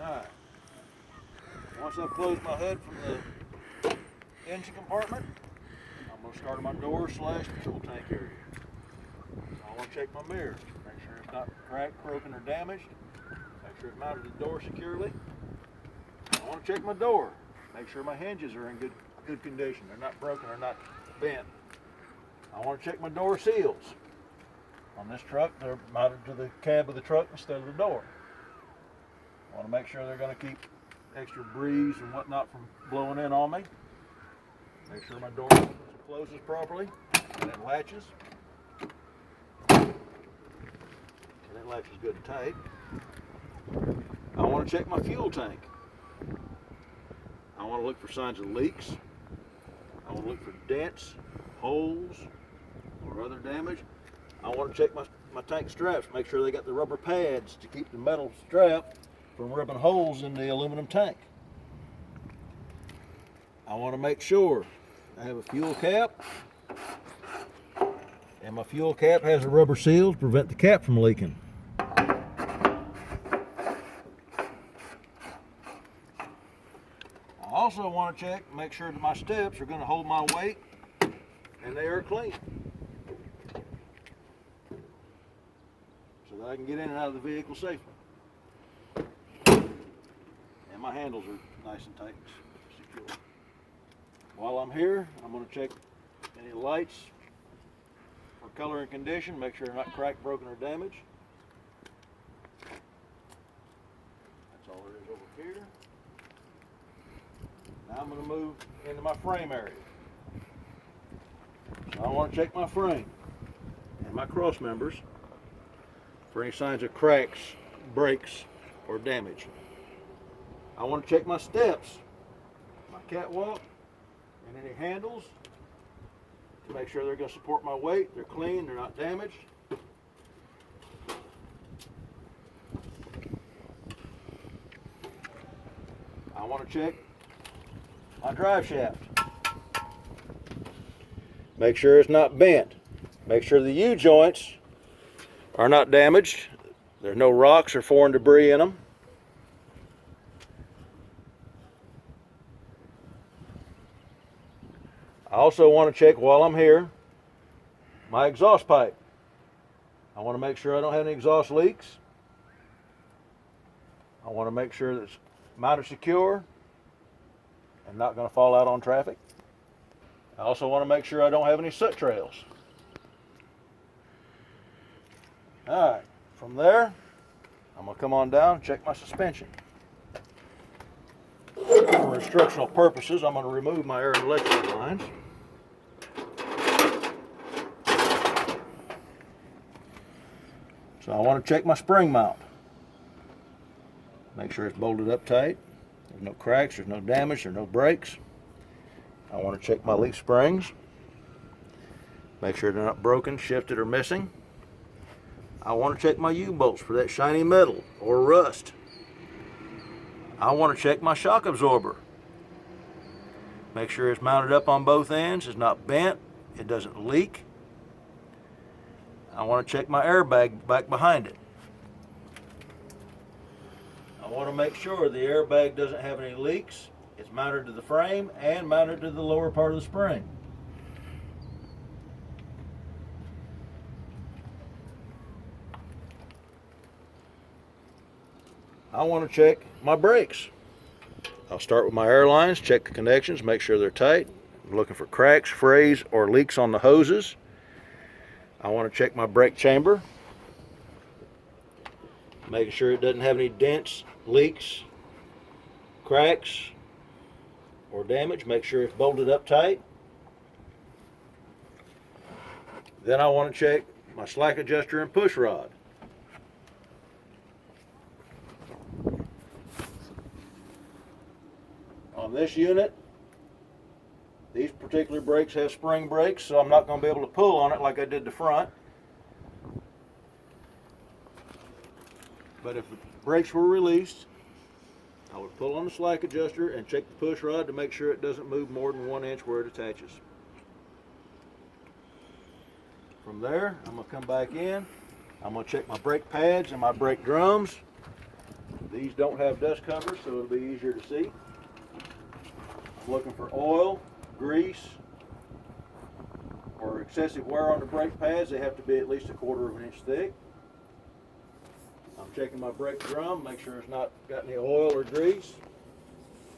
Alright. Once I've closed my hood from the engine compartment, I'm going to start my door / fuel tank area. I want to check my mirror, make sure it's not cracked, broken, or damaged. Make sure it mounted the door securely. I want to check my door, make sure my hinges are in good condition. They're not broken or not bent. I want to check my door seals. On this truck, they're mounted to the cab of the truck instead of the door. I want to make sure they're going to keep extra breeze and whatnot from blowing in on me. Make sure my door opens and closes properly, and it latches. And it latches good and tight. I want to check my fuel tank. I want to look for signs of leaks. I want to look for dents, holes, or other damage. I want to check my tank straps, make sure they got the rubber pads to keep the metal strap from ripping holes in the aluminum tank. I want to make sure I have a fuel cap, and my fuel cap has a rubber seal to prevent the cap from leaking. I also want to check, make sure that my steps are going to hold my weight and they are clean, so that I can get in and out of the vehicle safely. And my handles are nice and tight and secure. While I'm here, I'm going to check any lights for color and condition, make sure they're not cracked, broken, or damaged. That's all there is over here. Now I'm going to move into my frame area. So I want to check my frame and my cross members for any signs of cracks, breaks, or damage. I want to check my steps, my catwalk, and any handles to make sure they're going to support my weight, they're clean, they're not damaged. I want to check my drive shaft. Make sure it's not bent. Make sure the U-joints are not damaged. There's no rocks or foreign debris in them. I also want to check, while I'm here, my exhaust pipe. I want to make sure I don't have any exhaust leaks. I want to make sure that it's mounted secure and not going to fall out on traffic. I also want to make sure I don't have any soot trails. Alright, from there, I'm going to come on down and check my suspension. For instructional purposes, I'm going to remove my air and electrical lines. So I want to check my spring mount. Make sure it's bolted up tight. There's no cracks, there's no damage, there's no breaks. I want to check my leaf springs. Make sure they're not broken, shifted, or missing. I want to check my U-bolts for that shiny metal or rust. I want to check my shock absorber. Make sure it's mounted up on both ends, it's not bent, it doesn't leak. I want to check my airbag back behind it. I want to make sure the airbag doesn't have any leaks. It's mounted to the frame and mounted to the lower part of the spring. I want to check my brakes. I'll start with my air lines, check the connections, make sure they're tight. I'm looking for cracks, frays, or leaks on the hoses. I want to check my brake chamber, making sure it doesn't have any dents, leaks, cracks, or damage. Make sure it's bolted up tight. Then I want to check my slack adjuster and push rod. On this unit, these particular brakes have spring brakes, so I'm not going to be able to pull on it like I did the front. But if the brakes were released, I would pull on the slack adjuster and check the push rod to make sure it doesn't move more than 1 inch where it attaches. From there, I'm going to come back in. I'm going to check my brake pads and my brake drums. These don't have dust covers, so it'll be easier to see. I'm looking for oil, grease, or excessive wear on the brake pads. They have to be at least 1/4 of an inch thick. I'm checking my brake drum, make sure it's not got any oil or grease,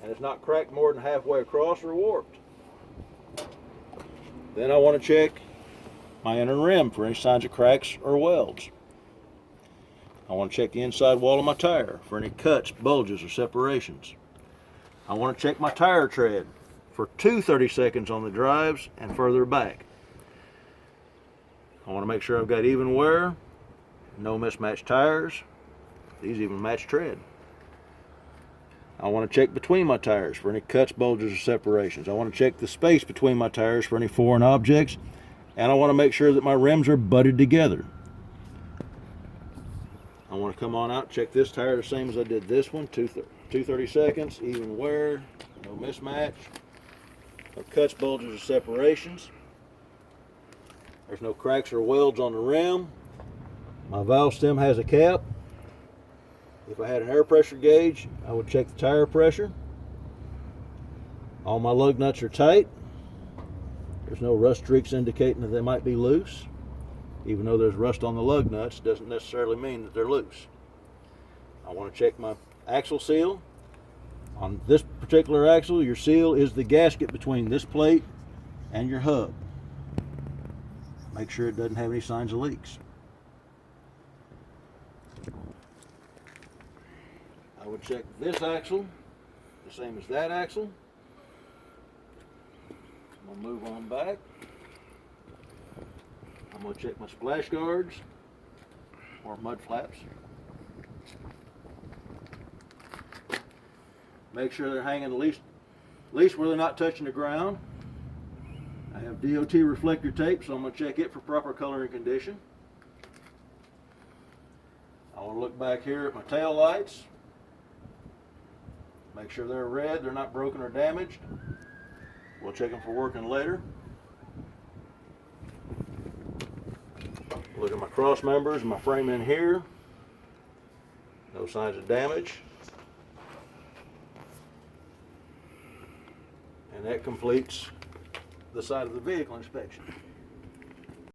and it's not cracked more than halfway across or warped. Then I want to check my inner rim for any signs of cracks or welds. I want to check the inside wall of my tire for any cuts, bulges, or separations. I want to check my tire tread for 2 30-seconds on the drives and further back. I want to make sure I've got even wear, no mismatched tires. These even match tread. I want to check between my tires for any cuts, bulges, or separations. I want to check the space between my tires for any foreign objects, and I want to make sure that my rims are butted together. I want to come on out, check this tire the same as I did this one, 2 30-seconds, even wear, no mismatch, no cuts, bulges, or separations. There's no cracks or welds on the rim. My valve stem has a cap. If I had an air pressure gauge, I would check the tire pressure. All my lug nuts are tight. There's no rust streaks indicating that they might be loose. Even though there's rust on the lug nuts, doesn't necessarily mean that they're loose. I want to check my axle seal. On this particular axle, your seal is the gasket between this plate and your hub. Make sure it doesn't have any signs of leaks. I would check this axle, the same as that axle. I'm going to move on back. I'm going to check my splash guards or mud flaps. Make sure they're hanging at least where they're not touching the ground. I have DOT reflector tape, so I'm going to check it for proper color and condition. I want to look back here at my tail lights. Make sure they're red, they're not broken or damaged. We'll check them for working later. Look at my cross members and my frame in here. No signs of damage. And that completes the side of the vehicle inspection.